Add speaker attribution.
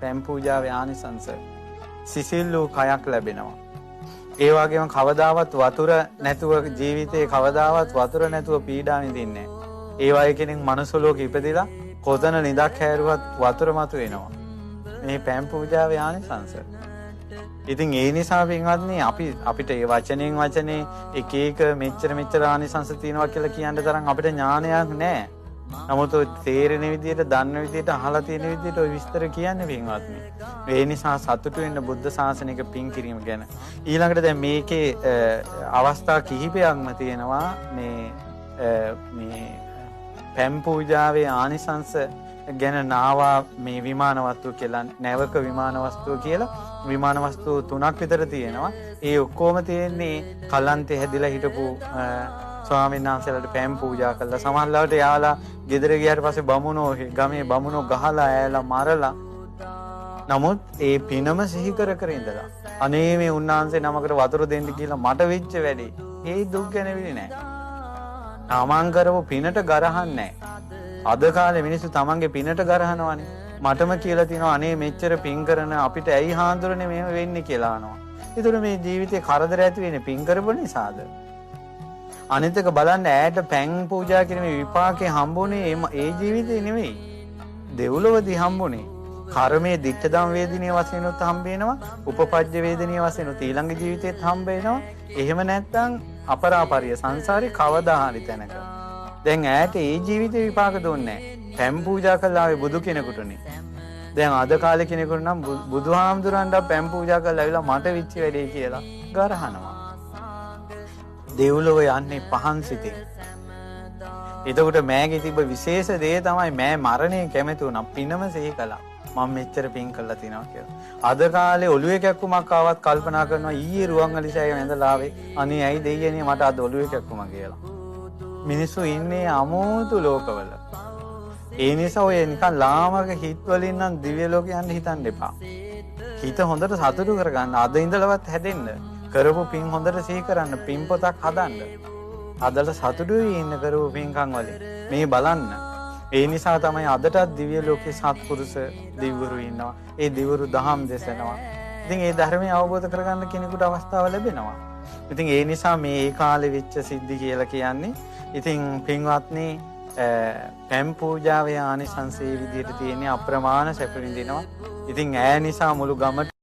Speaker 1: පැන් පූජාවේ ආනිසංස සිසිල් වූ කයක් ලැබෙනවා. ඒ වගේම කවදාවත් වතුර නැතුව ජීවිතේ කවදාවත් වතුර නැතුව පීඩා විඳින්නේ නැහැ. ඒ වගේ කෙනෙක් මනුස්ස ලෝකෙ ඉපදිලා කොතන නිදක් හැරුවත් වතුර මතු වෙනවා. මේ පැන් පූජාවේ ආනිසංස. ඉතින් ඒ නිසා පින්වත්නි අපිට ඒ වචනේ එක මෙච්චර ආනිසංස තියෙනවා කියලා කියන්න තරම් අපිට ඥානයක් නැහැ. නමුත් ඔය තේරෙන විදිහට දන්න විදිහට අහලා තියෙන විදිහට ඔය විස්තර කියන්නේ පින්වත්නි. ඒ නිසා සතුටු වෙන්න බුද්ධ ශාසනික පින් කිරීම ගැන. ඊළඟට දැන් මේකේ අවස්ථා කිහිපයක්ම තියෙනවා මේ පැන් පූජාවේ ආනිසංස ගැන නාවා මේ විමාන වස්තුව කියලා නැවක විමාන වස්තුව කියලා විමාන වස්තු 3ක් විතර තියෙනවා. ඒ ඔක්කොම තියෙන්නේ කලන්තේ හැදිලා හිටපු ස්වාමීන් වහන්සේලාට පැන් පූජා කළා. සමහරවිට යාලා ගෙදර ගියාට පස්සේ බමුණෝ ගමේ බමුණෝ ගහලා ඇයලා මරලා. නමුත් ඒ පිනම සිහි කර ඉඳලා අනේ මේ උන්වහන්සේ නමකට වතුර දෙන්න කියලා මට වෙච්ච වැඩේ. ඒ දුක් ගැනවිලි නෑ. තමන් කරපු පිනට ගරහන්නේ නෑ. අද කාලේ මිනිස්සු තමන්ගේ පිනට ගරහනවානේ. මටම කියලා තිනවා අනේ මෙච්චර පින් කරන අපිට ඇයි හාඳුරන්නේ මෙහෙම වෙන්නේ කියලා අහනවා. ඒතර මේ ජීවිතේ කරදර ඇති වෙන්නේ පින් කරපු නිසාද? අනිත් එක බලන්න ඈට පැන් පූජා කිරීමේ විපාකේ හම්බුනේ ඒ ජීවිතේ නෙවෙයි. දෙව්ලොවදී හම්බුනේ. කර්මයේ ditta dam වේදිනිය වශයෙන් උත් හම්බ වෙනවා. උපපජ්ජ වේදිනිය වශයෙන් උත් ඊළඟ ජීවිතේත් හම්බ වෙනවා. එහෙම නැත්නම් අපරාපරිය සංසාරේ කවදා හරි තැනක. දැන් ඈට ඒ ජීවිතේ විපාක දුන්නේ නැහැ. පැන් පූජා කළා ආවේ බුදු කෙනෙකුටනේ. දැන් අද කාලේ කෙනෙකුට නම් බුදුහාමුදුරන්ට පැන් පූජා කරලා ඇවිල්ලා මට විච්ච වැඩේ කියලා ගරහනවා. දෙව්ලොව යන්නේ පහන් සිතින්. එතකොට මෑගේ තිබ්බ විශේෂ දේ තමයි මෑ මරණය කැමති වුණා. පිනම සිහි කළා. මම මෙච්චර පින් කළා තිනවා කියලා. අද කාලේ ඔළුවේ කැක්කුමක් ආවත් කල්පනා කරනවා ඊයේ රුවන්වැලිසෑය වැඳලා ආවේ. අනේ ඇයි දෙයියනේ මට අද ඔළුවේ කැක්කුම කියලා. මිනිස්සු ඉන්නේ අමෝතු ලෝකවල. ඒ නිසා ඔය නිකන් ලාමක හිත් වලින් නම් දිව්‍ය ලෝක යන්න හිතන්න එපා. හිත හොඳට සතුටු කරගන්න. අද ඉඳලවත් හැදෙන්න. කරපු පින් හොඳට සිහි කරන්න. පින් පොතක් හදන්න. අදට සතුටුයි ඉන්න කරපු පින්කම් වලින්. මේ බලන්න. ඒ නිසා තමයි අදටත් දිව්‍ය ලෝකේ සත්පුරුෂ දිව්වරු ඉන්නවා. ඒ දිව්වරු දහම් දේශනවා. ඉතින් ඒ ධර්මය අවබෝධ කරගන්න කෙනෙකුට අවස්ථාව ලැබෙනවා. ඉතින් ඒ නිසා මේ කාලේ වෙච්ච සිද්ධි කියලා කියන්නේ ඉතින් පින්වත්නි පැන් පූජාවේ ආනිසංසයේ විදිහට තියෙන අප්‍රමාණ සැප විඳිනවා. ඉතින් ඈ නිසා මුළු ගමට